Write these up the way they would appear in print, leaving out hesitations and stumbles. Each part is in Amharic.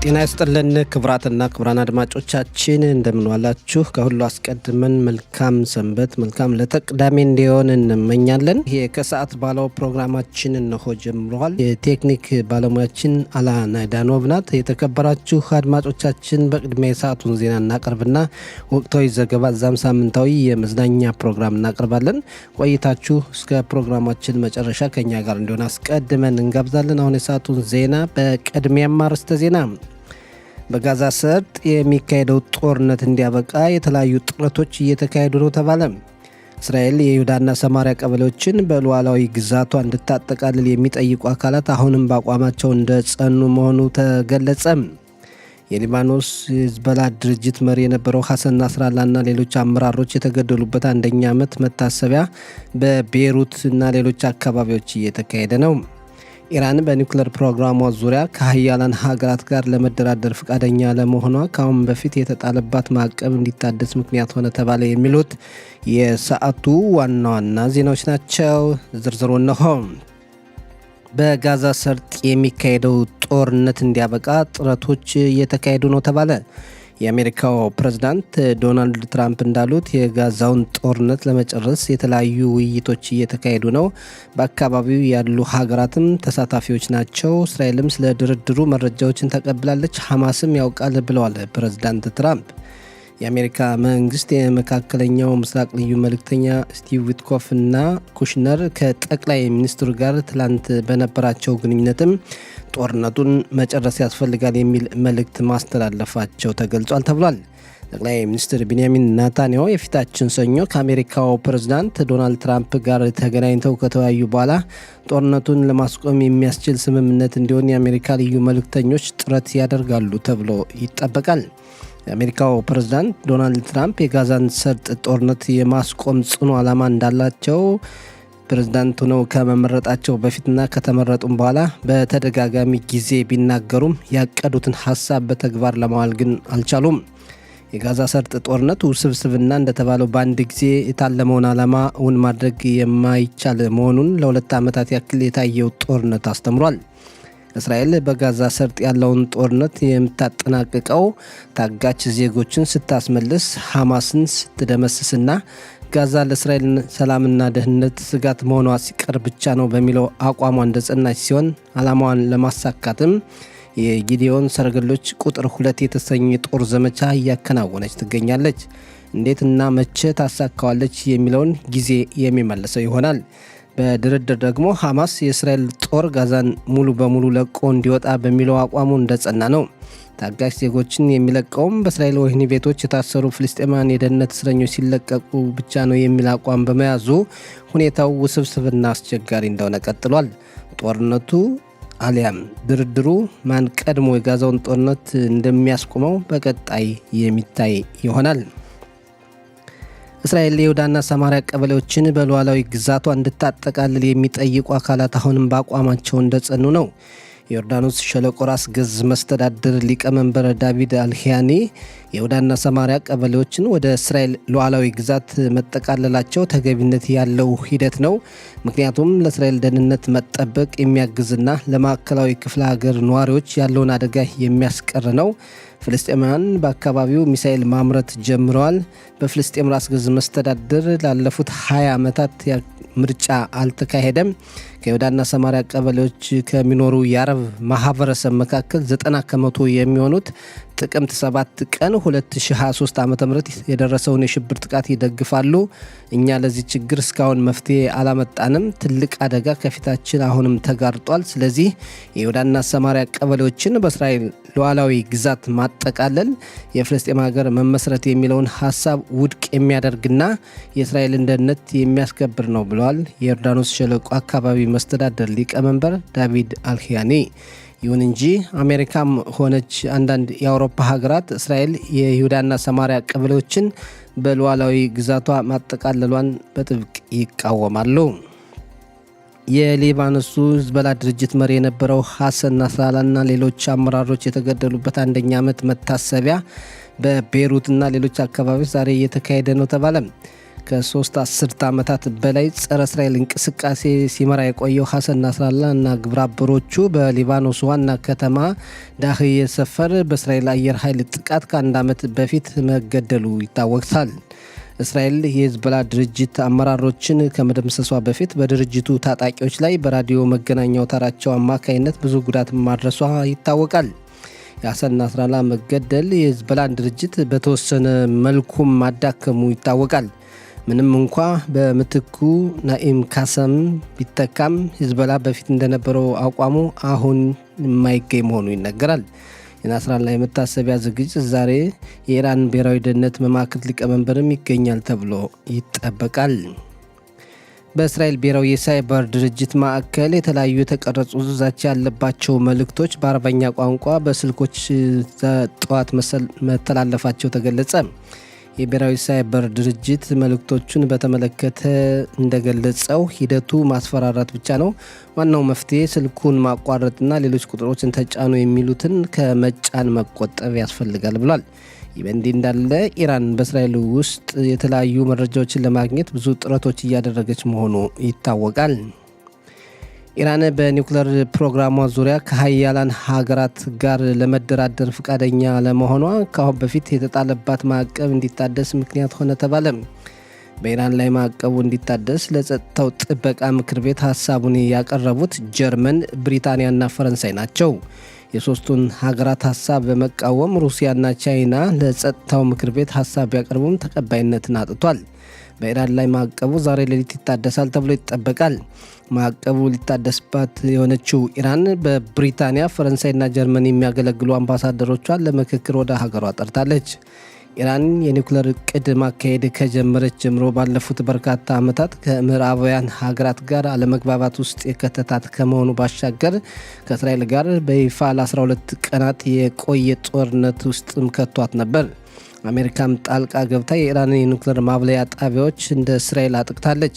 ጤና ይስጥልን ክብራትና ክብራን አድማጮቻችን እንደምን ዋላችሁ። ከሁሉ አስቀድመን መልካም ሰንበት መልካም ለተቅዳሜ እንዲሆን እንመኛለን። ይሄ ከሰዓት ባለው ፕሮግራማችን እነሆ ጀምሯል። የቴክኒክ ባለሙያችን አላና ዳኖቭ ናት። የተከበራችሁ አድማጮቻችን በቅድሚያ የሰዓቱን ዜና እናቀርብና ወቅታዊ ዘገባ ዛም ሳምንታዊ የመዝናኛ ፕሮግራም እናቀርባለን። ቆይታችሁ እስከ ፕሮግራማችን መጨረሻ ከኛ ጋር እንዲሆን አስቀድመን እንጋብዛለን። አሁን የሰዓቱን ዜና በቅድሚያም አርዕስተ ዜና። በጋዛ ሰርጥ የሚካሄደው ጦርነት እንዲያበቃ የተለያዩ ጥረቶች እየተካሄዱ ነው ተባለ። እስራኤል የይሁዳና ሰማሪያ ቀበሌዎችን በሉዓላዊ ግዛቷ እንድታጠቃልል የሚጠይቁ አካላት አሁንም በአቋማቸው እንደጸኑ መሆኑ ተገለጸ። የሊባኖስ ሂዝቦላ ድርጅት መሪ የነበረው ሐሰን ናስራላና ሌሎች አመራሮች የተገደሉበት አንደኛ ዓመት መታሰቢያ በቤይሩት እና ሌሎች አካባቢዎች እየተካሄደ ነው። ኢራን በኒውክሌር ፕሮግራሟ ዙሪያ ከሀያላን ሀገራት ጋር ለመደራደር ፈቃደኛ ለመሆኗ ከአሁን በፊት የተጣለባት ማዕቀብ እንዲታደስ ምክንያት ሆነ ተባለ። የሚሉት የሰዓቱ ዋና ዋና ዜናዎች ናቸው። ዝርዝሩ እነሆ። በጋዛ ሰርጥ የሚካሄደው ጦርነት እንዲያበቃ ጥረቶች እየተካሄዱ ነው ተባለ። የአሜሪካው ፕሬዝዳንት ዶናልድ ትራምፕ እንዳሉት የጋዛውን ጦርነት ለመጨረስ የተለያዩ ውይይቶች እየተካሄዱ ነው። በአካባቢው ያሉ ሀገራትም ተሳታፊዎች ናቸው። እስራኤልም ስለ ድርድሩ መረጃዎችን ተቀብላለች፣ ሐማስም ያውቃል ብለዋል ፕሬዝዳንት ትራምፕ። የአሜሪካ መንግስት የመካከለኛው ምስራቅ ልዩ መልእክተኛ ስቲቭ ዊትኮፍ እና ኩሽነር ከጠቅላይ ሚኒስትሩ ጋር ትላንት በነበራቸው ግንኙነትም ጦርነቱን መጨረስ ያስፈልጋል የሚል መልእክት ማስተላለፋቸው ተገልጿል ተብሏል። ጠቅላይ ሚኒስትር ቤንያሚን ኔታንያሁ የፊታችን ሰኞ ከአሜሪካው ፕሬዝዳንት ዶናልድ ትራምፕ ጋር ተገናኝተው ከተወያዩ በኋላ ጦርነቱን ለማስቆም የሚያስችል ስምምነት እንዲሆን የአሜሪካ ልዩ መልእክተኞች ጥረት ያደርጋሉ ተብሎ ይጠበቃል። የአሜሪካው ፕሬዝዳንት ዶናልድ ትራምፕ የጋዛን ሰርጥ ጦርነት የማስቆም ጽኑ ዓላማ እንዳላቸው ፕሬዝዳንት ሆነው ከመመረጣቸው በፊትና ከተመረጡም በኋላ በተደጋጋሚ ጊዜ ቢናገሩም ያቀዱትን ሀሳብ በተግባር ለማዋል ግን አልቻሉም። የጋዛ ሰርጥ ጦርነት ውስብስብና እንደተባለው በአንድ ጊዜ የታለመውን ዓላማ እውን ማድረግ የማይቻል መሆኑን ለ2 ዓመታት ያክል የታየው ጦርነት አስተምሯል። እስራኤል በጋዛ ሰርጥ ያለውን ጦርነት የምታጠናቅቀው ታጋች ዜጎችን ስታስመልስ፣ ሐማስን ስትደመስስና ጋዛ ለእስራኤል ሰላምና ደህንነት ስጋት መሆኗ ሲቀር ብቻ ነው በሚለው አቋሟ እንደጸናች ሲሆን ዓላማዋን ለማሳካትም የጊዲዮን ሰረገሎች ቁጥር 2 የተሰኘ የጦር ዘመቻ እያከናወነች ትገኛለች። እንዴትና መቼ ታሳካዋለች የሚለውን ጊዜ የሚመልሰው ይሆናል። በድርድር ደግሞ ሐማስ የእስራኤል ጦር ጋዛን ሙሉ በሙሉ ለቆ እንዲወጣ በሚለው አቋሙ እንደጸና ነው። ታጋሽ ዜጎችን የሚለቀውም በእስራኤል ወህኒ ቤቶች የታሰሩ ፍልስጤማውያን የደህንነት እስረኞች ሲለቀቁ ብቻ ነው የሚል አቋም በመያዙ ሁኔታው ውስብስብና አስቸጋሪ እንደሆነ ቀጥሏል። ጦርነቱ አሊያም ድርድሩ ማን ቀድሞ የጋዛውን ጦርነት እንደሚያስቆመው በቀጣይ የሚታይ ይሆናል። እስራኤል የይሁዳና ሰማሪያ ቀበሌዎችን በሉዓላዊ ግዛቷ እንድታጠቃልል የሚጠይቁ አካላት አሁንም በአቋማቸው እንደጸኑ ነው። የዮርዳኖስ ሸለቆ ራስ ገዝ መስተዳድር ሊቀመንበር ዳቪድ አልሂያኒ የይሁዳና ሰማሪያ ቀበሌዎችን ወደ እስራኤል ሉዓላዊ ግዛት መጠቃለላቸው ተገቢነት ያለው ሂደት ነው። ምክንያቱም ለእስራኤል ደህንነት መጠበቅ የሚያግዝና ለማዕከላዊ ክፍለ ሀገር ነዋሪዎች ያለውን አደጋ የሚያስቀር ነው። ፍልስጤማውያን በአካባቢው ሚሳኤል ማምረት ጀምረዋል። በፍልስጤም ራስ ገዝ መስተዳድር ላለፉት 20 ዓመታት ምርጫ አልተካሄደም። ከይሁዳና ሰማሪያ ቀበሌዎች ከሚኖሩ የአረብ ማህበረሰብ መካከል 90 ከመቶ የሚሆኑት ጥቅምት 7 ቀን 2023 ዓ.ም የደረሰውን የሽብር ጥቃት ይደግፋሉ። እኛ ለዚህ ችግር እስካሁን መፍትሄ አላመጣንም። ትልቅ አደጋ ከፊታችን አሁንም ተጋርጧል። ስለዚህ የይሁዳና ሰማሪያ ቀበሌዎችን በእስራኤል ሉዓላዊ ግዛት ማጠቃለል የፍልስጤም ሀገር መመስረት የሚለውን ሀሳብ ውድቅ የሚያደርግና የእስራኤልን ደህንነት የሚያስከብር ነው ብለዋል የዮርዳኖስ ሸለቆ አካባቢ መስተዳደር ሊቀመንበር ዳቪድ አልሂያኒ። ይሁን እንጂ አሜሪካም ሆነች አንዳንድ የአውሮፓ ሀገራት እስራኤል የይሁዳና ሰማሪያ ቀበሌዎችን በሉዓላዊ ግዛቷ ማጠቃለሏን በጥብቅ ይቃወማሉ። የሊባኖሱ ሂዝቦላ ድርጅት መሪ የነበረው ሐሰን ናስራላና ሌሎች አመራሮች የተገደሉበት አንደኛ ዓመት መታሰቢያ በቤይሩትና ሌሎች አካባቢዎች ዛሬ እየተካሄደ ነው ተባለ። ከ3 አስርተ ዓመታት በላይ ጸረ እስራኤል እንቅስቃሴ ሲመራ የቆየው ሐሰን ናስራላ እና ግብረአበሮቹ በሊባኖስ ዋና ከተማ ዳህዬ ሰፈር በእስራኤል አየር ኃይል ጥቃት ከ1 ዓመት በፊት መገደሉ ይታወሳል። እስራኤል የሂዝቦላ ድርጅት አመራሮችን ከመደምሰሷ በፊት በድርጅቱ ታጣቂዎች ላይ በራዲዮ መገናኛ አውታራቸው አማካይነት ብዙ ጉዳት ማድረሷ ይታወቃል። የሐሰን ናስራላ መገደል የሂዝቦላን ድርጅት በተወሰነ መልኩም ማዳከሙ ይታወቃል። ምንም እንኳ በምትኩ ናኢም ካሰም ቢተካም ሂዝቦላ በፊት እንደነበረው አቋሙ አሁን የማይገኝ መሆኑ ይነገራል። የናስራላ የመታሰቢያ ዝግጅት ዛሬ የኢራን ብሔራዊ ደህንነት መማክርት ሊቀመንበርም ይገኛል ተብሎ ይጠበቃል። በእስራኤል ብሔራዊ የሳይበር ድርጅት ማዕከል የተለያዩ የተቀረጹ ዛቻ ያለባቸው መልእክቶች በአረበኛ ቋንቋ በስልኮች ጠዋት መተላለፋቸው ተገለጸ። የብሔራዊ ሳይበር ድርጅት መልእክቶቹን በተመለከተ እንደገለጸው ሂደቱ ማስፈራራት ብቻ ነው፣ ዋናው መፍትሄ ስልኩን ማቋረጥና ሌሎች ቁጥሮችን ተጫኑ የሚሉትን ከመጫን መቆጠብ ያስፈልጋል ብሏል። ይህ በእንዲህ እንዳለ ኢራን በእስራኤል ውስጥ የተለያዩ መረጃዎችን ለማግኘት ብዙ ጥረቶች እያደረገች መሆኑ ይታወቃል። ኢራን በኒውክሌር ፕሮግራሟ ዙሪያ ከሀያላን ሀገራት ጋር ለመደራደር ፈቃደኛ ለመሆኗ ከአሁን በፊት የተጣለባት ማዕቀብ እንዲታደስ ምክንያት ሆነ ተባለ። በኢራን ላይ ማዕቀቡ እንዲታደስ ለጸጥታው ጥበቃ ምክር ቤት ሀሳቡን ያቀረቡት ጀርመን፣ ብሪታንያና ፈረንሳይ ናቸው። የሶስቱን ሀገራት ሀሳብ በመቃወም ሩሲያና ቻይና ለጸጥታው ምክር ቤት ሀሳብ ቢያቀርቡም ተቀባይነትን አጥቷል። በኢራን ላይ ማዕቀቡ ዛሬ ሌሊት ይታደሳል ተብሎ ይጠበቃል። ማዕቀቡ ሊታደስባት የሆነችው ኢራን በብሪታንያ፣ ፈረንሳይና ጀርመን የሚያገለግሉ አምባሳደሮቿን ለምክክር ወደ ሀገሯ ጠርታለች። ኢራን የኒውክሌር እቅድ ማካሄድ ከጀመረች ጀምሮ ባለፉት በርካታ ዓመታት ከምዕራባውያን ሀገራት ጋር አለመግባባት ውስጥ የከተታት ከመሆኑ ባሻገር ከእስራኤል ጋር በይፋ ለ12 ቀናት የቆየ ጦርነት ውስጥም ከቷት ነበር። አሜሪካም ጣልቃ ገብታ የኢራንን የኒውክሌር ማብለያ ጣቢያዎች እንደ እስራኤል አጥቅታለች።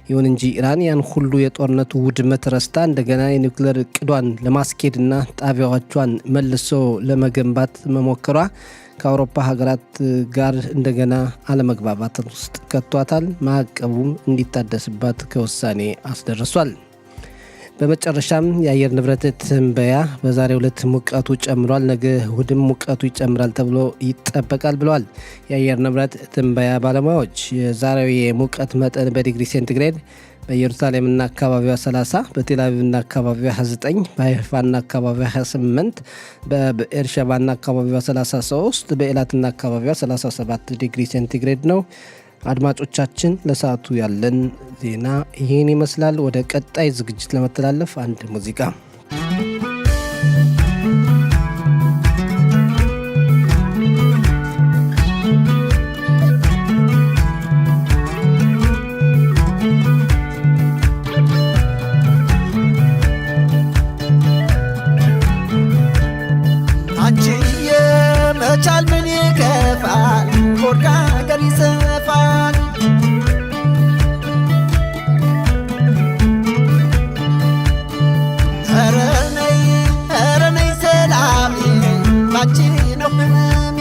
ይሁን እንጂ ኢራን ያን ሁሉ የጦርነቱ ውድመት ረስታ እንደገና የኒውክሌር እቅዷን ለማስኬድና ጣቢያዎቿን መልሶ ለመገንባት መሞከሯ ከአውሮፓ ሀገራት ጋር እንደገና አለመግባባት ውስጥ ከቷታል። ማዕቀቡም እንዲታደስባት ከውሳኔ አስደርሷል። በመጨረሻም የአየር ንብረት ትንበያ በዛሬው ዕለት ሙቀቱ ጨምሯል፣ ነገ እሁድም ሙቀቱ ይጨምራል ተብሎ ይጠበቃል ብለዋል የአየር ንብረት ትንበያ ባለሙያዎች። የዛሬው የሙቀት መጠን በዲግሪ ሴንቲግሬድ በኢየሩሳሌምና አካባቢዋ 30፣ በቴልአቪቭና አካባቢዋ 29፣ በሃይፋና አካባቢዋ 28፣ በብኤርሸባና አካባቢዋ 33፣ በኤላትና አካባቢዋ 37 ዲግሪ ሴንቲግሬድ ነው። አድማጮቻችን ለሰዓቱ ያለን ዜና ይህን ይመስላል። ወደ ቀጣይ ዝግጅት ለመተላለፍ አንድ ሙዚቃ አንቺ የመቻል ምን ይከፋል ኮርጋ ገር ይሰፋል ኧረ ነይ ሰላሜ ባንቺ ነው ህመሜ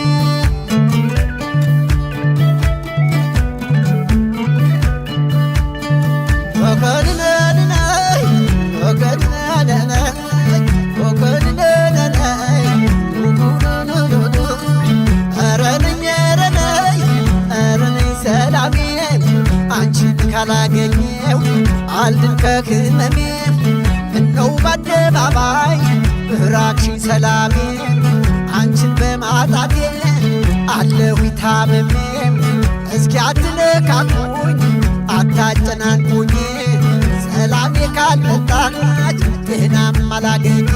ካላገኘው አልድን ከህመሜ ምነው በአደባባይ እራቅሽኝ ሰላሜ አንቺን በማጣቴ አለሁ ታምሜ እስኪ አትነካኩኝ አታጨናንቁኝ ሰላሜ ካልመጣች ጤናም አላገኝ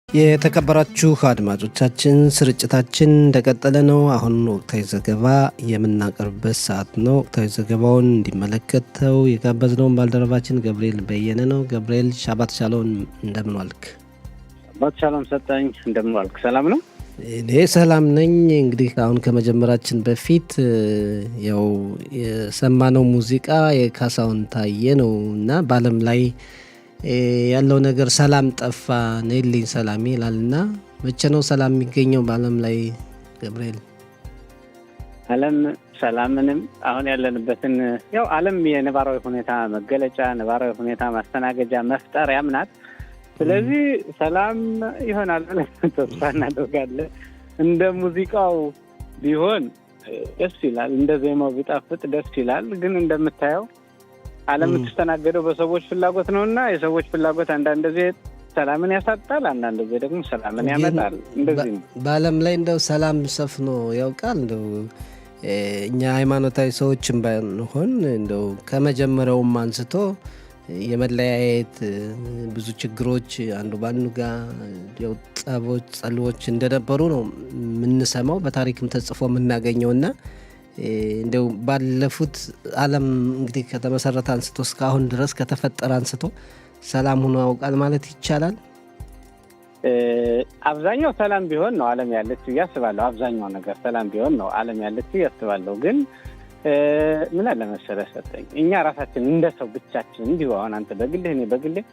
የተከበራችሁ አድማጮቻችን ስርጭታችን እንደቀጠለ ነው። አሁን ወቅታዊ ዘገባ የምናቀርብበት ሰዓት ነው። ወቅታዊ ዘገባውን እንዲመለከተው የጋበዝነውን ባልደረባችን ገብርኤል በየነ ነው። ገብርኤል ሻባት ሻሎም፣ እንደምን ዋልክ? ሻባት ሻሎም ሰጠኝ፣ እንደምን ዋልክ? ሰላም ነው? እኔ ሰላም ነኝ። እንግዲህ አሁን ከመጀመራችን በፊት ያው የሰማነው ሙዚቃ የካሳሁን ታየ ነው እና በዓለም ላይ ያለው ነገር ሰላም ጠፋ ነይልኝ ሰላም ይላልና መቼ ነው ሰላም የሚገኘው በዓለም ላይ ገብርኤል? ዓለም ሰላምንም አሁን ያለንበትን ያው ዓለም የነባራዊ ሁኔታ መገለጫ፣ ነባራዊ ሁኔታ ማስተናገጃ መፍጠሪያም ናት። ስለዚህ ሰላም ይሆናል ብለን ተስፋ እናደርጋለን። እንደ ሙዚቃው ቢሆን ደስ ይላል፣ እንደ ዜማው ቢጣፍጥ ደስ ይላል። ግን እንደምታየው ዓለም የምትስተናገደው በሰዎች ፍላጎት ነውና የሰዎች ፍላጎት አንዳንድ ጊዜ ሰላምን ያሳጣል፣ አንዳንድ ጊዜ ደግሞ ሰላምን ያመጣል። እንደዚህ ነው። በዓለም ላይ እንደው ሰላም ሰፍኖ ያውቃል? እንደው እኛ ሃይማኖታዊ ሰዎችን ባንሆን እንደው ከመጀመሪያውም አንስቶ የመለያየት ብዙ ችግሮች አንዱ ባንዱ ጋር ያው ጸቦች፣ ጸሎች እንደነበሩ ነው የምንሰማው በታሪክም ተጽፎ የምናገኘውና እንደው ባለፉት ዓለም እንግዲህ ከተመሰረተ አንስቶ እስካሁን ድረስ ከተፈጠረ አንስቶ ሰላም ሆኖ ያውቃል ማለት ይቻላል? አብዛኛው ሰላም ቢሆን ነው ዓለም ያለችው እያስባለሁ። አብዛኛው ነገር ሰላም ቢሆን ነው ዓለም ያለችው እያስባለሁ። ግን ምን አለ መሰለህ ሰጠኝ፣ እኛ ራሳችን እንደ ሰው ብቻችን እንዲሁ አሁን አንተ በግልህ እኔ በግልህ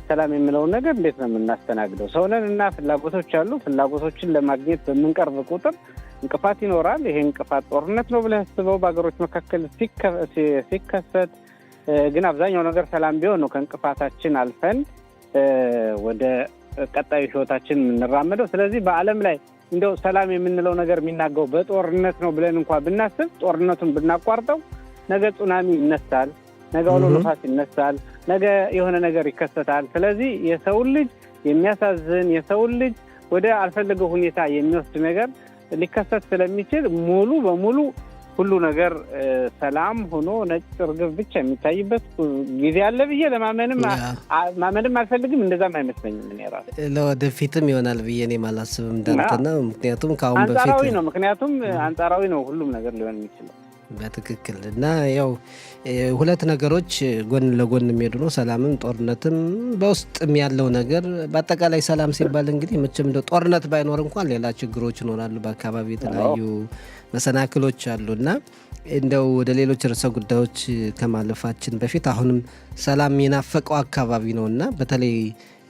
ሰላም የምለውን ነገር እንዴት ነው የምናስተናግደው? ሰውነን እና ፍላጎቶች አሉ። ፍላጎቶችን ለማግኘት በምንቀርብ ቁጥር እንቅፋት ይኖራል። ይሄ እንቅፋት ጦርነት ነው ብለህ አስበው በሀገሮች መካከል ሲከሰት። ግን አብዛኛው ነገር ሰላም ቢሆን ነው ከእንቅፋታችን አልፈን ወደ ቀጣዩ ህይወታችን የምንራመደው። ስለዚህ በዓለም ላይ እንደው ሰላም የምንለው ነገር የሚናገው በጦርነት ነው ብለን እንኳን ብናስብ ጦርነቱን ብናቋርጠው ነገ ጹናሚ ይነሳል፣ ነገ አውሎ ነፋስ ይነሳል፣ ነገ የሆነ ነገር ይከሰታል። ስለዚህ የሰውን ልጅ የሚያሳዝን የሰውን ልጅ ወደ አልፈለገው ሁኔታ የሚወስድ ነገር ሊከሰት ስለሚችል ሙሉ በሙሉ ሁሉ ነገር ሰላም ሆኖ ነጭ ርግብ ብቻ የሚታይበት ጊዜ አለ ብዬ ማመንም አልፈልግም። እንደዛም አይመስለኝም። እኔ ራሴ ለወደፊትም ይሆናል ብዬ እኔም አላስብም እንዳንተና። ምክንያቱም ከአሁን በፊት አንጻራዊ ነው። ምክንያቱም አንጻራዊ ነው ሁሉም ነገር ሊሆን የሚችለው በትክክል እና ያው ሁለት ነገሮች ጎን ለጎን የሚሄዱ ነው፣ ሰላምም ጦርነትም። በውስጥም ያለው ነገር በአጠቃላይ ሰላም ሲባል እንግዲህ መቼም እንደው ጦርነት ባይኖር እንኳን ሌላ ችግሮች ይኖራሉ፣ በአካባቢ የተለያዩ መሰናክሎች አሉ እና እንደው ወደ ሌሎች ርዕሰ ጉዳዮች ከማለፋችን በፊት አሁንም ሰላም የናፈቀው አካባቢ ነው እና በተለይ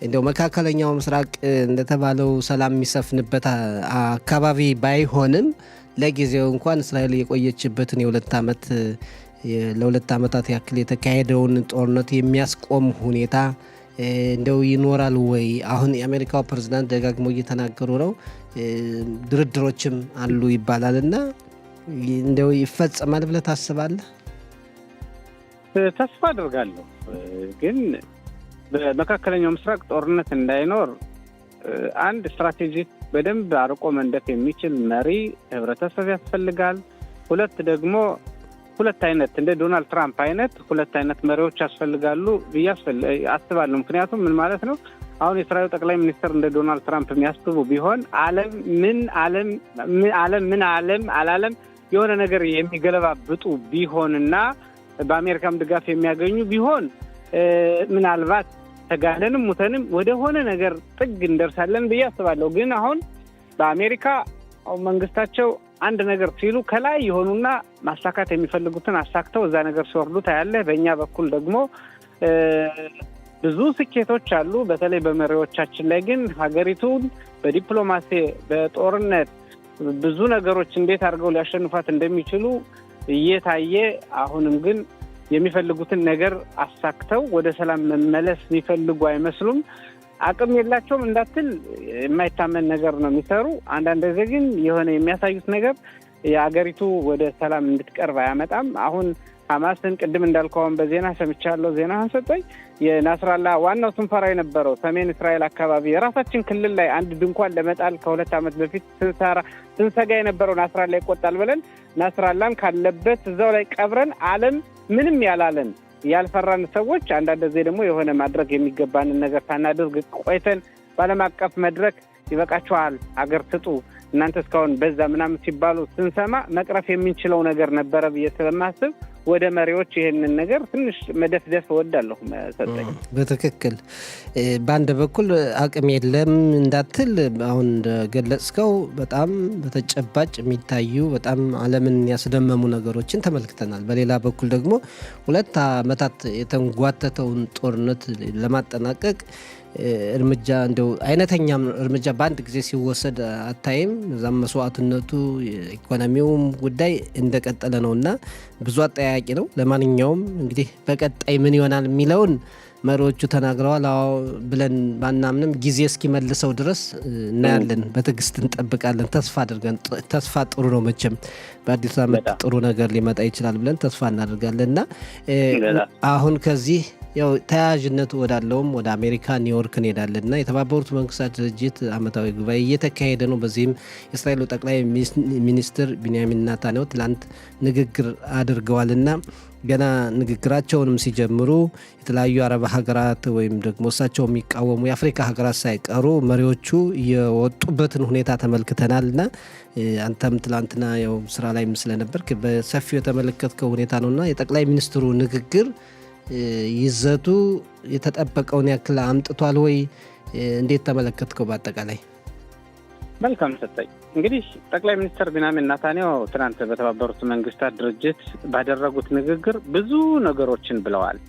እንደው መካከለኛው ምስራቅ እንደተባለው ሰላም የሚሰፍንበት አካባቢ ባይሆንም ለጊዜው እንኳን እስራኤል የቆየችበትን ለሁለት ዓመታት ያክል የተካሄደውን ጦርነት የሚያስቆም ሁኔታ እንደው ይኖራል ወይ? አሁን የአሜሪካው ፕሬዝዳንት ደጋግሞ እየተናገሩ ነው፣ ድርድሮችም አሉ ይባላል እና እንደው ይፈጸማል ብለህ ታስባለህ? ተስፋ አድርጋለሁ። ግን በመካከለኛው ምስራቅ ጦርነት እንዳይኖር አንድ ስትራቴጂ በደንብ አርቆ መንደፍ የሚችል መሪ ህብረተሰብ ያስፈልጋል። ሁለት አይነት እንደ ዶናልድ ትራምፕ አይነት ሁለት አይነት መሪዎች ያስፈልጋሉ ብዬ አስባለሁ። ምክንያቱም ምን ማለት ነው? አሁን የእስራኤል ጠቅላይ ሚኒስትር እንደ ዶናልድ ትራምፕ የሚያስቡ ቢሆን ዓለም የሆነ ነገር የሚገለባብጡ ቢሆንና በአሜሪካም ድጋፍ የሚያገኙ ቢሆን ምናልባት ተጋለንም ሙተንም ወደ ሆነ ነገር ጥግ እንደርሳለን ብዬ አስባለሁ። ግን አሁን በአሜሪካ መንግስታቸው አንድ ነገር ሲሉ ከላይ የሆኑና ማሳካት የሚፈልጉትን አሳክተው እዛ ነገር ሲወርዱ ታያለህ። በእኛ በኩል ደግሞ ብዙ ስኬቶች አሉ። በተለይ በመሪዎቻችን ላይ ግን ሀገሪቱን በዲፕሎማሲ በጦርነት ብዙ ነገሮች እንዴት አድርገው ሊያሸንፏት እንደሚችሉ እየታየ አሁንም ግን የሚፈልጉትን ነገር አሳክተው ወደ ሰላም መመለስ የሚፈልጉ አይመስሉም። አቅም የላቸውም እንዳትል የማይታመን ነገር ነው የሚሰሩ። አንዳንድ ጊዜ ግን የሆነ የሚያሳዩት ነገር የአገሪቱ ወደ ሰላም እንድትቀርብ አያመጣም። አሁን ሐማስን ቅድም እንዳልከውን በዜና ሰምቻለሁ። ዜናህን ሰጠኝ። የናስራላ ዋናው ስንፈራ የነበረው ሰሜን እስራኤል አካባቢ የራሳችን ክልል ላይ አንድ ድንኳን ለመጣል ከ2 ዓመት በፊት ስንሰጋ የነበረው ናስራላ ይቆጣል ብለን ናስራላን ካለበት እዛው ላይ ቀብረን ዓለም ምንም ያላለን ያልፈራን ሰዎች አንዳንድ ጊዜ ደግሞ የሆነ ማድረግ የሚገባንን ነገር ሳናደርግ ቆይተን በዓለም አቀፍ መድረክ ይበቃችኋል፣ አገር ስጡ፣ እናንተ እስካሁን በዛ ምናምን ሲባሉ ስንሰማ መቅረፍ የምንችለው ነገር ነበረ ብዬ ስለማስብ ወደ መሪዎች ይሄንን ነገር ትንሽ መደፍደፍ እወዳለሁ ሰጠኝ። በትክክል በአንድ በኩል አቅም የለም እንዳትል አሁን እንደገለጽከው በጣም በተጨባጭ የሚታዩ በጣም ዓለምን ያስደመሙ ነገሮችን ተመልክተናል። በሌላ በኩል ደግሞ 2 ዓመታት የተንጓተተውን ጦርነት ለማጠናቀቅ እርምጃ እንደው አይነተኛም እርምጃ በአንድ ጊዜ ሲወሰድ አታይም። እዛም መስዋዕትነቱ የኢኮኖሚውም ጉዳይ እንደቀጠለ ነው እና ብዙ አጠያያቂ ነው። ለማንኛውም እንግዲህ በቀጣይ ምን ይሆናል የሚለውን መሪዎቹ ተናግረዋል ብለን ባናምንም ጊዜ እስኪመልሰው ድረስ እናያለን። በትዕግስት እንጠብቃለን። ተስፋ አድርገን ተስፋ ጥሩ ነው መቼም በአዲስ ዓመት ጥሩ ነገር ሊመጣ ይችላል ብለን ተስፋ እናደርጋለን እና አሁን ከዚህ ያው ተያያዥነት ወዳለውም ወደ አሜሪካ ኒውዮርክ እንሄዳለን እና የተባበሩት መንግስታት ድርጅት ዓመታዊ ጉባኤ እየተካሄደ ነው። በዚህም የእስራኤሉ ጠቅላይ ሚኒስትር ቢንያሚን ኔታንያሁ ትላንት ንግግር አድርገዋል እና ገና ንግግራቸውንም ሲጀምሩ የተለያዩ አረብ ሀገራት ወይም ደግሞ እሳቸው የሚቃወሙ የአፍሪካ ሀገራት ሳይቀሩ መሪዎቹ የወጡበትን ሁኔታ ተመልክተናል እና አንተም ትላንትና ያው ስራ ላይ ስለነበርክ በሰፊው የተመለከትከው ሁኔታ ነው እና የጠቅላይ ሚኒስትሩ ንግግር ይዘቱ የተጠበቀውን ያክል አምጥቷል ወይ? እንዴት ተመለከትከው? በአጠቃላይ መልካም ሰጠኝ። እንግዲህ ጠቅላይ ሚኒስትር ቢንያሚን ኔታንያሁ ትናንት በተባበሩት መንግስታት ድርጅት ባደረጉት ንግግር ብዙ ነገሮችን ብለዋል።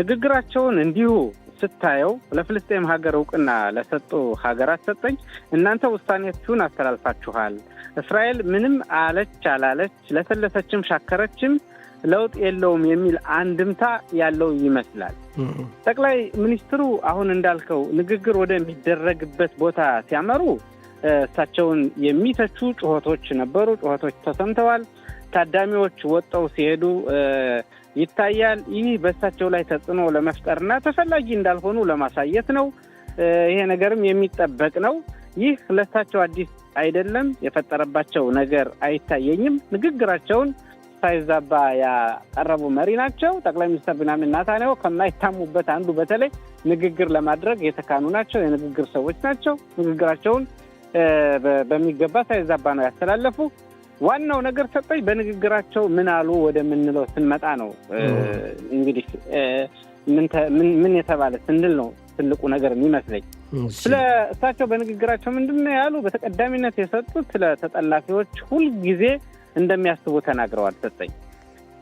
ንግግራቸውን እንዲሁ ስታየው ለፍልስጤም ሀገር እውቅና ለሰጡ ሀገራት ሰጠኝ እናንተ ውሳኔያችሁን አስተላልፋችኋል። እስራኤል ምንም አለች አላለች፣ ለሰለሰችም ሻከረችም ለውጥ የለውም የሚል አንድምታ ያለው ይመስላል። ጠቅላይ ሚኒስትሩ አሁን እንዳልከው ንግግር ወደሚደረግበት ቦታ ሲያመሩ እሳቸውን የሚተቹ ጩኸቶች ነበሩ። ጩኸቶች ተሰምተዋል። ታዳሚዎች ወጣው ሲሄዱ ይታያል። ይህ በእሳቸው ላይ ተጽዕኖ ለመፍጠርና ተፈላጊ እንዳልሆኑ ለማሳየት ነው። ይሄ ነገርም የሚጠበቅ ነው። ይህ ለእሳቸው አዲስ አይደለም። የፈጠረባቸው ነገር አይታየኝም። ንግግራቸውን ሳይዛባ ያቀረቡ መሪ ናቸው። ጠቅላይ ሚኒስትር ቢንያሚን ኔታንያሁ ከማይታሙበት አንዱ በተለይ ንግግር ለማድረግ የተካኑ ናቸው። የንግግር ሰዎች ናቸው። ንግግራቸውን በሚገባ ሳይዛባ ነው ያስተላለፉ። ዋናው ነገር ሰጠኝ በንግግራቸው ምን አሉ ወደምንለው ስንመጣ ነው። እንግዲህ ምን የተባለ ስንል ነው ትልቁ ነገር የሚመስለኝ። ስለ እሳቸው በንግግራቸው ምንድነው ያሉ? በተቀዳሚነት የሰጡት ስለ ተጠላፊዎች ሁልጊዜ እንደሚያስቡ ተናግረዋል። ሰጠኝ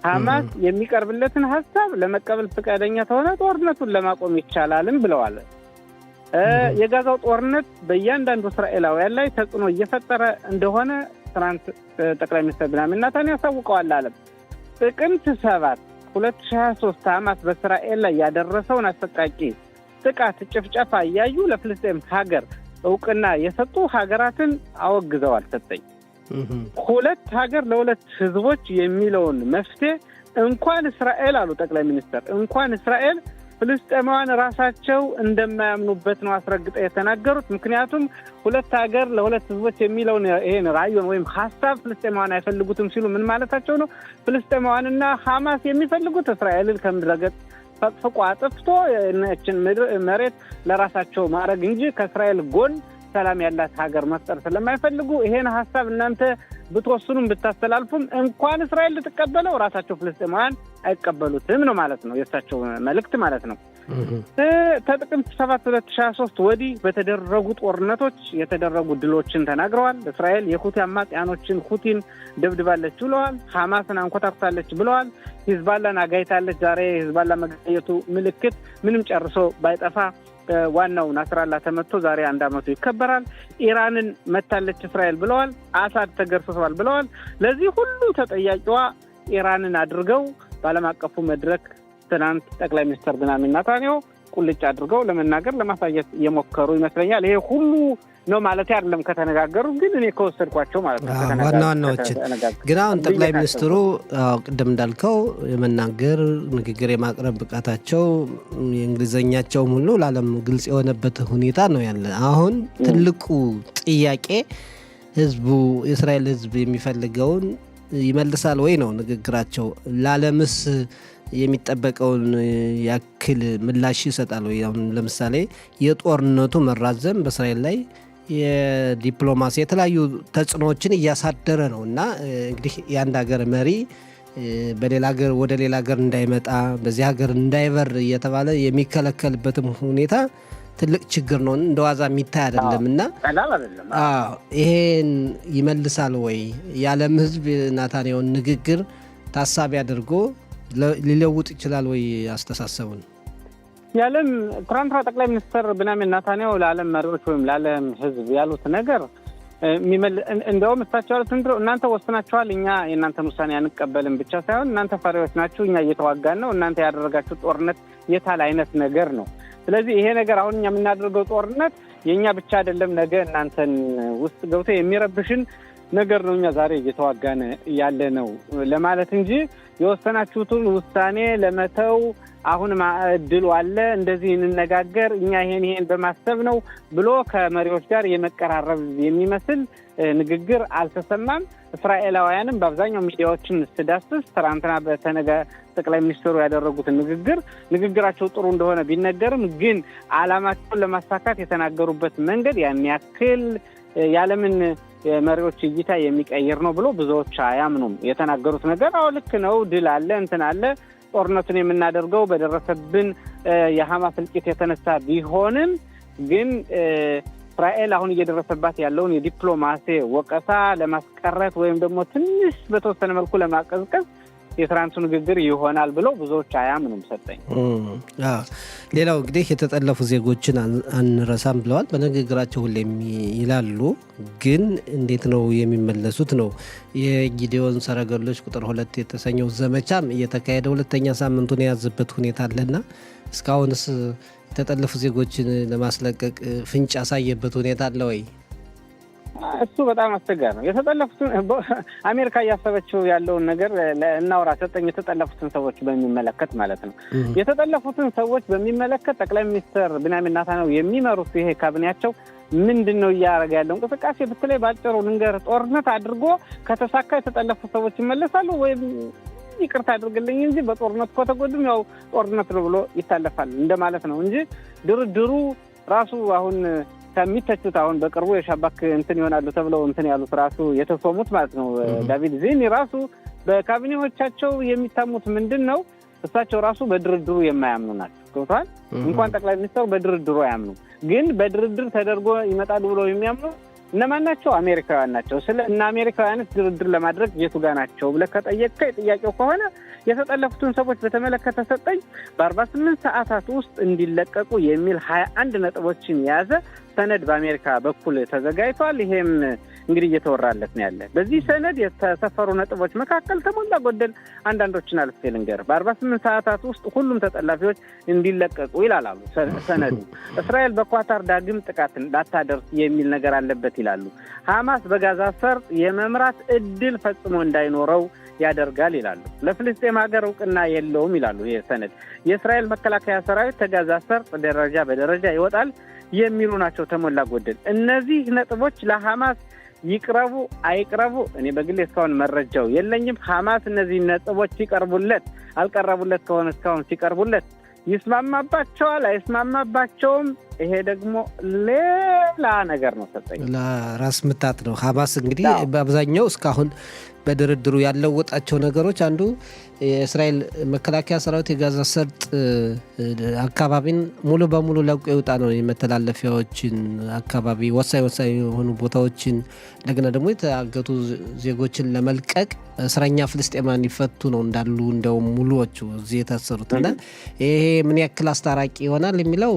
ሐማስ የሚቀርብለትን ሀሳብ ለመቀበል ፈቃደኛ ከሆነ ጦርነቱን ለማቆም ይቻላልም ብለዋል። የጋዛው ጦርነት በእያንዳንዱ እስራኤላውያን ላይ ተጽዕኖ እየፈጠረ እንደሆነ ትናንት ጠቅላይ ሚኒስትር ቢንያሚን ኔታንያሁ ያሳውቀዋል አለም። ጥቅምት 7 2023 ሐማስ በእስራኤል ላይ ያደረሰውን አሰቃቂ ጥቃት፣ ጭፍጨፋ እያዩ ለፍልስጤም ሀገር እውቅና የሰጡ ሀገራትን አወግዘዋል። ሰጠኝ 2 ሀገር ለ2 ህዝቦች የሚለውን መፍትሄ እንኳን እስራኤል አሉ ጠቅላይ ሚኒስትር እንኳን እስራኤል ፍልስጤማውያን ራሳቸው እንደማያምኑበት ነው አስረግጠው የተናገሩት። ምክንያቱም 2 ሀገር ለ2 ህዝቦች የሚለውን ይሄን ራዕዩን ወይም ሀሳብ ፍልስጤማውያን አይፈልጉትም ሲሉ ምን ማለታቸው ነው? ፍልስጤማውያንና ሐማስ የሚፈልጉት እስራኤልን ከምድረገጽ ፈጥፍቆ አጥፍቶ እነችን መሬት ለራሳቸው ማድረግ እንጂ ከእስራኤል ጎን ሰላም ያላት ሀገር መፍጠር ስለማይፈልጉ ይሄን ሀሳብ እናንተ ብትወስኑም ብታስተላልፉም እንኳን እስራኤል ልትቀበለው ራሳቸው ፍልስጤማውያን አይቀበሉትም ነው ማለት ነው የእሳቸው መልእክት ማለት ነው። ከጥቅምት 7 2023 ወዲህ በተደረጉ ጦርነቶች የተደረጉ ድሎችን ተናግረዋል። እስራኤል የሁቲ አማጽያኖችን ሁቲን ደብድባለች ብለዋል። ሐማስን አንኮታኩታለች ብለዋል። ሂዝባላን አጋይታለች። ዛሬ ሂዝባላ መጋየቱ ምልክት ምንም ጨርሶ ባይጠፋ ዋናው ናስራላ ተመቶ ዛሬ 1 ዓመቱ ይከበራል። ኢራንን መታለች እስራኤል ብለዋል። አሳድ ተገርሰዋል ብለዋል። ለዚህ ሁሉ ተጠያቂዋ ኢራንን አድርገው በዓለም አቀፉ መድረክ ትናንት ጠቅላይ ሚኒስትር ቢንያሚን ኔታንያሁ ቁልጭ አድርገው ለመናገር ለማሳየት የሞከሩ ይመስለኛል። ይሄ ሁሉ ነው ማለት አይደለም ከተነጋገሩ፣ ግን እኔ ከወሰድኳቸው ማለት ነው ዋና ዋናዎችን። ግን አሁን ጠቅላይ ሚኒስትሩ ቅድም እንዳልከው የመናገር ንግግር የማቅረብ ብቃታቸው የእንግሊዘኛቸውም ሁሉ ለዓለም ግልጽ የሆነበት ሁኔታ ነው ያለ። አሁን ትልቁ ጥያቄ ህዝቡ የእስራኤል ህዝብ የሚፈልገውን ይመልሳል ወይ ነው ንግግራቸው። ለዓለምስ የሚጠበቀውን ያክል ምላሽ ይሰጣል ወይ? አሁን ለምሳሌ የጦርነቱ መራዘም በእስራኤል ላይ የዲፕሎማሲ የተለያዩ ተጽዕኖዎችን እያሳደረ ነው እና እንግዲህ የአንድ ሀገር መሪ በሌላ ሀገር ወደ ሌላ ሀገር እንዳይመጣ በዚህ ሀገር እንዳይበር እየተባለ የሚከለከልበትም ሁኔታ ትልቅ ችግር ነው። እንደዋዛ የሚታይ አይደለም እና ይሄን ይመልሳል ወይ? የዓለም ሕዝብ ናታንያሁን ንግግር ታሳቢ አድርጎ ሊለውጥ ይችላል ወይ አስተሳሰቡን? የዓለም ትናንትና ጠቅላይ ሚኒስትር ቤንያሚን ኔታንያሁ ለዓለም መሪዎች ወይም ለዓለም ሕዝብ ያሉት ነገር እንደውም እሳቸው ያሉት እናንተ ወስናችኋል፣ እኛ የእናንተን ውሳኔ አንቀበልም ብቻ ሳይሆን እናንተ ፈሪዎች ናችሁ፣ እኛ እየተዋጋን ነው፣ እናንተ ያደረጋችሁ ጦርነት የታል አይነት ነገር ነው። ስለዚህ ይሄ ነገር አሁን እኛ የምናደርገው ጦርነት የእኛ ብቻ አይደለም፣ ነገ እናንተን ውስጥ ገብቶ የሚረብሽን ነገር ነው እኛ ዛሬ እየተዋጋን ያለ ነው ለማለት እንጂ የወሰናችሁትን ውሳኔ ለመተው አሁን እድሉ አለ፣ እንደዚህ እንነጋገር፣ እኛ ይሄን በማሰብ ነው ብሎ ከመሪዎች ጋር የመቀራረብ የሚመስል ንግግር አልተሰማም። እስራኤላውያንም በአብዛኛው ሚዲያዎችን ስዳስስ ትናንትና ጠቅላይ ሚኒስትሩ ያደረጉትን ንግግራቸው ጥሩ እንደሆነ ቢነገርም ግን ዓላማቸውን ለማሳካት የተናገሩበት መንገድ ያን ያክል የዓለምን የመሪዎች እይታ የሚቀይር ነው ብሎ ብዙዎች አያምኑም። የተናገሩት ነገር አዎ ልክ ነው፣ ድል አለ፣ እንትን አለ፣ ጦርነቱን የምናደርገው በደረሰብን የሐማስ እልቂት የተነሳ ቢሆንም ግን እስራኤል አሁን እየደረሰባት ያለውን የዲፕሎማሲ ወቀሳ ለማስቀረት ወይም ደግሞ ትንሽ በተወሰነ መልኩ ለማቀዝቀዝ የትራንሱ ንግግር ይሆናል ብለው ብዙዎች አያምኑም። ሰጠኝ ሌላው እንግዲህ የተጠለፉ ዜጎችን አንረሳም ብለዋል በንግግራቸው ሁሌም ይላሉ። ግን እንዴት ነው የሚመለሱት ነው? የጊዲዮን ሰረገሎች ቁጥር 2 የተሰኘው ዘመቻም እየተካሄደ ሁለተኛ ሳምንቱን የያዘበት ሁኔታ አለና እስካሁንስ የተጠለፉ ዜጎችን ለማስለቀቅ ፍንጭ ያሳየበት ሁኔታ አለ ወይ? እሱ በጣም አስቸጋሪ ነው። የተጠለፉትን አሜሪካ እያሰበችው ያለውን ነገር እናውራ። ሰጠኝ የተጠለፉትን ሰዎች በሚመለከት ማለት ነው። የተጠለፉትን ሰዎች በሚመለከት ጠቅላይ ሚኒስትር ቤንያሚን ኔታንያሁ የሚመሩት ይሄ ካቢኔያቸው ምንድን ነው እያደረገ ያለው እንቅስቃሴ በተለይ ባጭሩ ንገር። ጦርነት አድርጎ ከተሳካ የተጠለፉ ሰዎች ይመለሳሉ ወይም ይቅርታ አድርግልኝ እንጂ በጦርነት ከተጎዱም ያው ጦርነት ነው ብሎ ይታለፋል እንደማለት ነው እንጂ ድርድሩ ራሱ አሁን ከሚተቹት አሁን በቅርቡ የሻባክ እንትን ይሆናሉ ተብለው እንትን ያሉት ራሱ የተሾሙት ማለት ነው ዳቪድ ዚኒ ራሱ በካቢኔዎቻቸው የሚታሙት ምንድን ነው? እሳቸው ራሱ በድርድሩ የማያምኑ ናቸው። ገብቷል? እንኳን ጠቅላይ ሚኒስትሩ በድርድሩ አያምኑ፣ ግን በድርድር ተደርጎ ይመጣሉ ብለው የሚያምኑ እነማን ናቸው? አሜሪካውያን ናቸው። እና አሜሪካውያንስ ድርድር ለማድረግ የቱ ጋር ናቸው ብለህ ከጠየቅከኝ ጥያቄው ከሆነ የተጠለፉትን ሰዎች በተመለከተ ሰጠኝ በ48 ሰዓታት ውስጥ እንዲለቀቁ የሚል 21 ነጥቦችን የያዘ ሰነድ በአሜሪካ በኩል ተዘጋጅቷል። ይሄም እንግዲህ እየተወራለት ነው ያለ። በዚህ ሰነድ የተሰፈሩ ነጥቦች መካከል ተሞላ ጎደል አንዳንዶችን አልፌ ልንገርህ። በ48 ሰዓታት ውስጥ ሁሉም ተጠላፊዎች እንዲለቀቁ ይላሉ ሰነዱ። እስራኤል በኳታር ዳግም ጥቃት ላታደርስ የሚል ነገር አለበት ይላሉ። ሐማስ በጋዛ ሰርጥ የመምራት እድል ፈጽሞ እንዳይኖረው ያደርጋል ይላሉ። ለፍልስጤም ሀገር እውቅና የለውም ይላሉ። ይሄ ሰነድ የእስራኤል መከላከያ ሰራዊት ከጋዛ ሰርጥ ደረጃ በደረጃ ይወጣል የሚሉ ናቸው ተሞላ ጎደል። እነዚህ ነጥቦች ለሐማስ ይቅረቡ አይቅረቡ እኔ በግሌ እስካሁን መረጃው የለኝም። ሐማስ እነዚህ ነጥቦች ሲቀርቡለት አልቀረቡለት ከሆነ እስካሁን ሲቀርቡለት ይስማማባቸዋል አይስማማባቸውም፣ ይሄ ደግሞ ሌላ ነገር ነው። ሰጠኝ ለራስ ምታት ነው። ሐማስ እንግዲህ በአብዛኛው እስካሁን በድርድሩ ያለወጣቸው ነገሮች አንዱ የእስራኤል መከላከያ ሰራዊት የጋዛ ሰርጥ አካባቢን ሙሉ በሙሉ ለቆ ይውጣ ነው። የመተላለፊያዎችን አካባቢ ወሳኝ የሆኑ ቦታዎችን እንደገና ደግሞ የተአገቱ ዜጎችን ለመልቀቅ እስረኛ ፍልስጤማን ይፈቱ ነው እንዳሉ እንደውም ሙሉዎቹ እዚህ የታሰሩት እና ይሄ ምን ያክል አስታራቂ ይሆናል የሚለው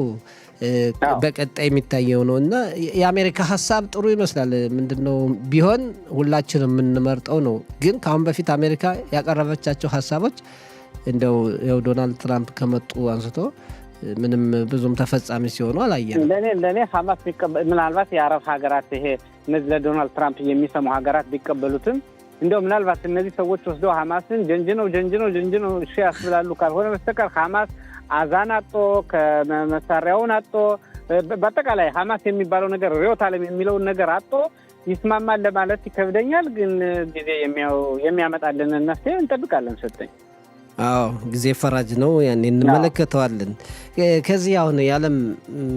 በቀጣይ የሚታየው ነው እና የአሜሪካ ሀሳብ ጥሩ ይመስላል። ምንድነው ቢሆን ሁላችንም የምንመርጠው ነው። ግን ከአሁን በፊት አሜሪካ ያቀረበቻቸው ሀሳቦች እንደው ዶናልድ ትራምፕ ከመጡ አንስቶ ምንም ብዙም ተፈጻሚ ሲሆኑ አላየንም። ለእኔ ሐማስ ምናልባት የአረብ ሀገራት ይሄ እነዚህ ለዶናልድ ትራምፕ የሚሰሙ ሀገራት ቢቀበሉትም እንደው ምናልባት እነዚህ ሰዎች ወስደው ሐማስን ጀንጅነው እሺ ያስብላሉ ካልሆነ በስተቀር ሐማስ አዛን አጦ ከመሳሪያውን አጦ በአጠቃላይ ሐማስ የሚባለው ነገር ሪዮት ዓለም የሚለውን ነገር አጦ ይስማማል ለማለት ይከብደኛል። ግን ጊዜ የሚያመጣልን መፍትሄ እንጠብቃለን። ሰጠኝ አዎ ጊዜ ፈራጅ ነው። ያኔ እንመለከተዋለን። ከዚህ አሁን የዓለም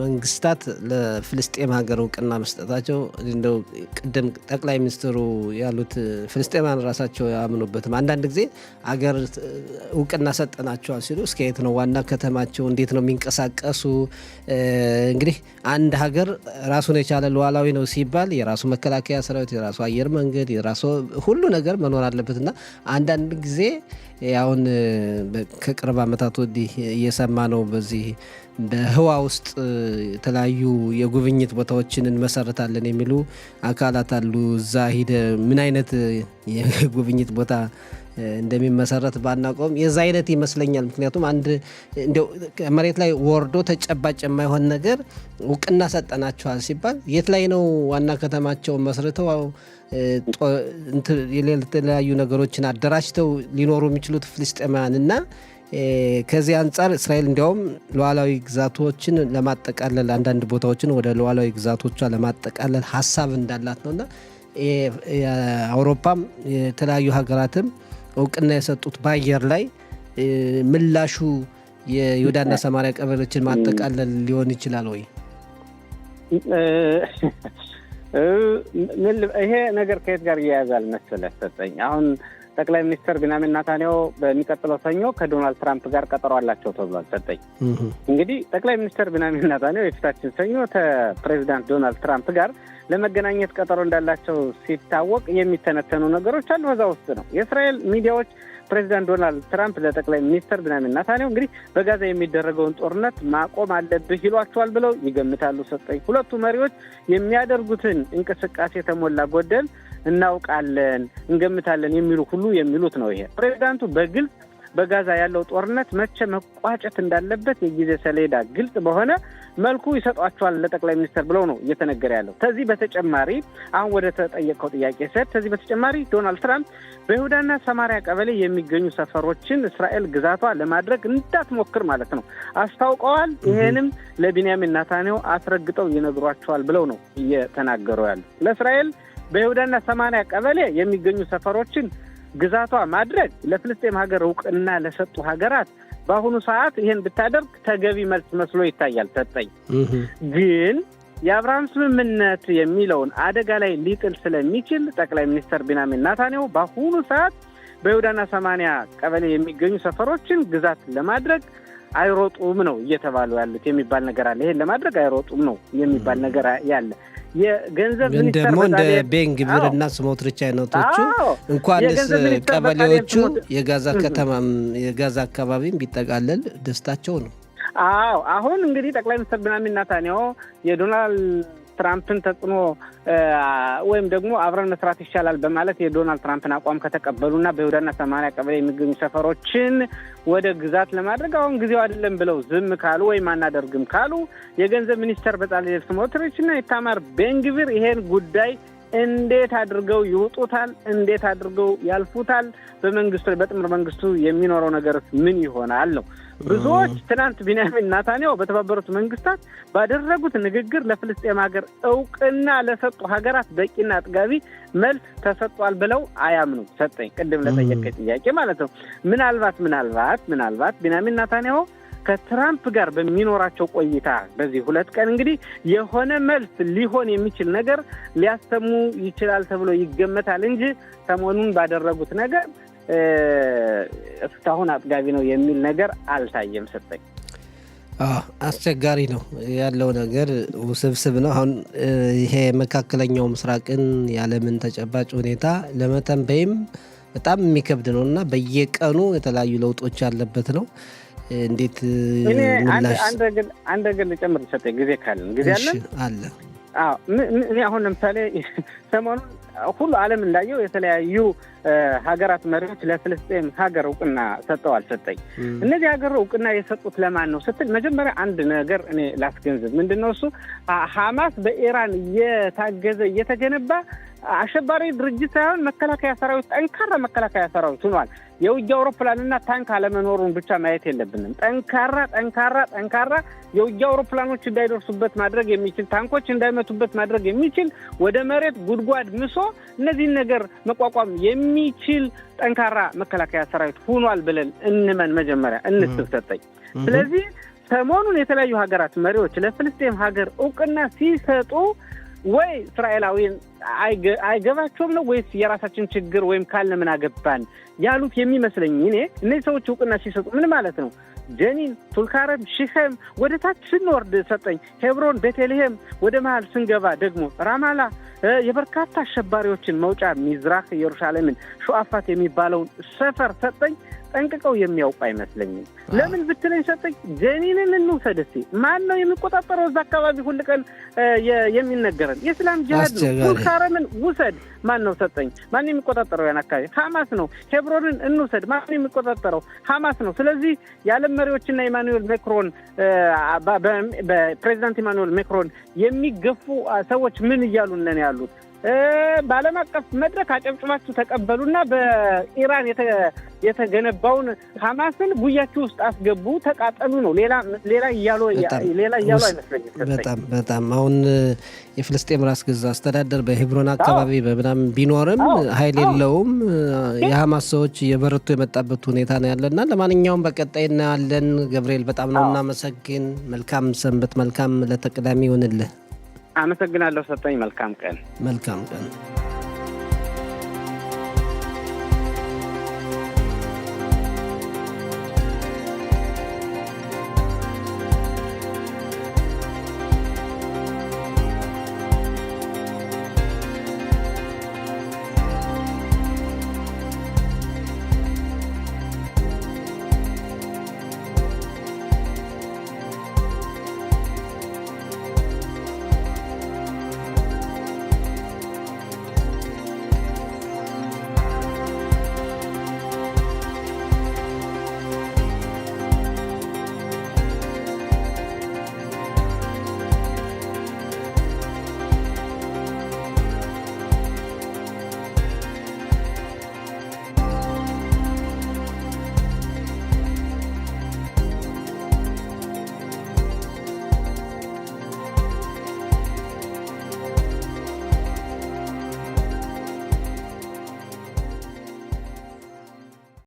መንግስታት ለፍልስጤም ሀገር እውቅና መስጠታቸው እንደው ቅድም ጠቅላይ ሚኒስትሩ ያሉት ፍልስጤማን ራሳቸው ያምኑበትም አንዳንድ ጊዜ አገር እውቅና ሰጠናቸዋል ሲሉ እስከ የት ነው ዋና ከተማቸው፣ እንዴት ነው የሚንቀሳቀሱ? እንግዲህ አንድ ሀገር ራሱን የቻለ ሉዓላዊ ነው ሲባል የራሱ መከላከያ ሰራዊት፣ የራሱ አየር መንገድ፣ የራሱ ሁሉ ነገር መኖር አለበት እና አንዳንድ ጊዜ አሁን ከቅርብ ዓመታት ወዲህ እየሰማ ነው። በዚህ በህዋ ውስጥ የተለያዩ የጉብኝት ቦታዎችን እንመሰርታለን የሚሉ አካላት አሉ። እዛ ሂደ ምን አይነት የጉብኝት ቦታ እንደሚመሰረት ባናቆም የዛ አይነት ይመስለኛል። ምክንያቱም አንድ እንደው መሬት ላይ ወርዶ ተጨባጭ የማይሆን ነገር እውቅና ሰጠናቸዋል ሲባል የት ላይ ነው ዋና ከተማቸውን መስርተው የተለያዩ ነገሮችን አደራጅተው ሊኖሩ የሚችሉት ፍልስጤማውያን እና ከዚህ አንጻር እስራኤል እንዲያውም ሉዓላዊ ግዛቶችን ለማጠቃለል አንዳንድ ቦታዎችን ወደ ሉዓላዊ ግዛቶቿ ለማጠቃለል ሀሳብ እንዳላት ነውና አውሮፓም የተለያዩ ሀገራትም እውቅና የሰጡት በአየር ላይ ምላሹ የይሁዳና ሰማሪያ ቀበሌዎችን ማጠቃለል ሊሆን ይችላል ወይ? ይሄ ነገር ከየት ጋር እያያዛል መሰለህ ሰጠኝ። አሁን ጠቅላይ ሚኒስትር ቢንያሚን ኔታንያሁ በሚቀጥለው ሰኞ ከዶናልድ ትራምፕ ጋር ቀጠሮ አላቸው ተብሏል ሰጠኝ። እንግዲህ ጠቅላይ ሚኒስትር ቢንያሚን ኔታንያሁ የፊታችን ሰኞ ከፕሬዚዳንት ዶናልድ ትራምፕ ጋር ለመገናኘት ቀጠሮ እንዳላቸው ሲታወቅ የሚተነተኑ ነገሮች አሉ። በዛ ውስጥ ነው የእስራኤል ሚዲያዎች ፕሬዚዳንት ዶናልድ ትራምፕ ለጠቅላይ ሚኒስትር ቢንያሚን ኔታንያሁ እንግዲህ በጋዛ የሚደረገውን ጦርነት ማቆም አለብህ ይሏቸዋል ብለው ይገምታሉ ሰጠኝ። ሁለቱ መሪዎች የሚያደርጉትን እንቅስቃሴ ተሞላ ጎደል እናውቃለን፣ እንገምታለን የሚሉ ሁሉ የሚሉት ነው። ይሄ ፕሬዚዳንቱ በግልጽ በጋዛ ያለው ጦርነት መቼ መቋጨት እንዳለበት የጊዜ ሰሌዳ ግልጽ በሆነ መልኩ ይሰጧቸዋል ለጠቅላይ ሚኒስትር ብለው ነው እየተነገረ ያለው። ከዚህ በተጨማሪ አሁን ወደ ተጠየቀው ጥያቄ ሰጥ ከዚህ በተጨማሪ ዶናልድ ትራምፕ በይሁዳና ሰማሪያ ቀበሌ የሚገኙ ሰፈሮችን እስራኤል ግዛቷ ለማድረግ እንዳትሞክር ማለት ነው አስታውቀዋል። ይሄንም ለቢንያሚን ኔታንያሁ አስረግጠው ይነግሯቸዋል ብለው ነው እየተናገሩ ያሉ። ለእስራኤል በይሁዳና ሰማሪያ ቀበሌ የሚገኙ ሰፈሮችን ግዛቷ ማድረግ ለፍልስጤም ሀገር እውቅና ለሰጡ ሀገራት በአሁኑ ሰዓት ይሄን ብታደርግ ተገቢ መልስ መስሎ ይታያል ሰጠኝ። ግን የአብርሃም ስምምነት የሚለውን አደጋ ላይ ሊጥል ስለሚችል ጠቅላይ ሚኒስትር ቢንያሚን ኔታንያሁ በአሁኑ ሰዓት በይሁዳና ሰማሪያ ቀበሌ የሚገኙ ሰፈሮችን ግዛት ለማድረግ አይሮጡም ነው እየተባሉ ያሉት የሚባል ነገር አለ። ይሄን ለማድረግ አይሮጡም ነው የሚባል ነገር ያለ። የገንዘብ ሚኒስትር ደግሞ እንደ ቤንግቪርና ስሞትሪች አይነቶቹ እንኳንስ ቀበሌዎቹ የጋዛ ከተማም የጋዛ አካባቢም ቢጠቃለል ደስታቸው ነው። አሁን እንግዲህ ጠቅላይ ሚኒስትር ቢንያሚን ኔታንያሁ የዶናልድ ትራምፕን ተጽዕኖ ወይም ደግሞ አብረን መስራት ይቻላል በማለት የዶናልድ ትራምፕን አቋም ከተቀበሉና በይሁዳና ሰማሪያ ቀበሌ የሚገኙ ሰፈሮችን ወደ ግዛት ለማድረግ አሁን ጊዜው አይደለም ብለው ዝም ካሉ ወይም አናደርግም ካሉ የገንዘብ ሚኒስተር በጻልኤል ስሞትሪችና ኢታማር ቤንግቪር ይሄን ጉዳይ እንዴት አድርገው ይውጡታል? እንዴት አድርገው ያልፉታል? በመንግስቱ በጥምር መንግስቱ የሚኖረው ነገር ምን ይሆናል ነው። ብዙዎች ትናንት ቢንያሚን ኔታንያሁ በተባበሩት መንግስታት ባደረጉት ንግግር ለፍልስጤም ሀገር እውቅና ለሰጡ ሀገራት በቂና አጥጋቢ መልስ ተሰጥቷል ብለው አያምኑ ሰጠኝ። ቅድም ለጠየቀኝ ጥያቄ ማለት ነው። ምናልባት ቢንያሚን ኔታንያሁ ከትራምፕ ጋር በሚኖራቸው ቆይታ በዚህ 2 ቀን እንግዲህ የሆነ መልስ ሊሆን የሚችል ነገር ሊያሰሙ ይችላል ተብሎ ይገመታል እንጂ ሰሞኑን ባደረጉት ነገር እስካሁን አጥጋቢ ነው የሚል ነገር አልታየም ሰጠኝ። አስቸጋሪ ነው ያለው ነገር ውስብስብ ነው። አሁን ይሄ መካከለኛው ምስራቅን ያለምን ተጨባጭ ሁኔታ ለመተንበይም በጣም የሚከብድ ነው እና በየቀኑ የተለያዩ ለውጦች ያለበት ነው። እንዴት ምላሽ አንድ ነገር ልጨምር ሰጠኝ ጊዜ ካለን ጊዜ አለ። እኔ አሁን ለምሳሌ ሰሞኑን ሁሉ ዓለም እንዳየው የተለያዩ ሀገራት መሪዎች ለፍልስጤም ሀገር እውቅና ሰጥተዋል ሰጠኝ። እነዚህ ሀገር እውቅና የሰጡት ለማን ነው ስትል መጀመሪያ አንድ ነገር እኔ ላስገንዝብ። ምንድነው እሱ? ሐማስ በኢራን እየታገዘ እየተገነባ አሸባሪ ድርጅት ሳይሆን መከላከያ ሰራዊት ጠንካራ መከላከያ ሰራዊት ሆኗል። የውጊያ አውሮፕላንና ታንክ አለመኖሩን ብቻ ማየት የለብንም። ጠንካራ የውጊያ አውሮፕላኖች እንዳይደርሱበት ማድረግ የሚችል፣ ታንኮች እንዳይመቱበት ማድረግ የሚችል፣ ወደ መሬት ጉድጓድ ምሶ እነዚህን ነገር መቋቋም የሚችል ጠንካራ መከላከያ ሰራዊት ሆኗል ብለን እንመን። መጀመሪያ እንስብሰጠኝ። ስለዚህ ሰሞኑን የተለያዩ ሀገራት መሪዎች ለፍልስጤም ሀገር እውቅና ሲሰጡ ወይ እስራኤላዊን አይገባቸውም ነው ወይስ የራሳችን ችግር ወይም ካለ ምን አገባን ያሉት የሚመስለኝ እኔ። እነዚህ ሰዎች እውቅና ሲሰጡ ምን ማለት ነው? ጀኒን፣ ቱልካረም፣ ሺኸም ወደ ታች ስንወርድ ሰጠኝ፣ ሄብሮን፣ ቤተልሔም ወደ መሃል ስንገባ ደግሞ ራማላ የበርካታ አሸባሪዎችን መውጫ ሚዝራህ ኢየሩሳሌምን ሹአፋት የሚባለውን ሰፈር ሰጠኝ። ጠንቅቀው የሚያውቁ አይመስለኝም። ለምን ብትለኝ ሰጠኝ ጀኒንን እንውሰድ እስቲ። ማን ነው የሚቆጣጠረው እዛ አካባቢ? ሁል ቀን የሚነገረን የእስላም ጂሃድ ነው። ቱልካረምን ውሰድ፣ ማን ነው ሰጠኝ? ማን የሚቆጣጠረው ያን አካባቢ? ሐማስ ነው። ሄብሮንን እንውሰድ፣ ማን የሚቆጣጠረው? ሐማስ ነው። ስለዚህ የዓለም መሪዎችና ኢማኑኤል ማክሮን በፕሬዚዳንት ኢማኑኤል ማክሮን የሚገፉ ሰዎች ምን እያሉ ነን ያሉት? በዓለም አቀፍ መድረክ አጨብጭባችሁ ተቀበሉና በኢራን የተገነባውን ሐማስን ጉያችሁ ውስጥ አስገቡ፣ ተቃጠሉ ነው። ሌላ እያሉ አይመስለኝም። በጣም አሁን የፍልስጤም ራስ ገዛ አስተዳደር በሄብሮን አካባቢ በምናምን ቢኖርም ኃይል የለውም። የሐማስ ሰዎች እየበረቱ የመጣበት ሁኔታ ነው ያለና ለማንኛውም በቀጣይ እናያለን። ገብርኤል በጣም ነው እናመሰግን። መልካም ሰንበት፣ መልካም ለተቀዳሚ ይሆንልህ። አመሰግናለሁ ሰጠኝ። መልካም ቀን።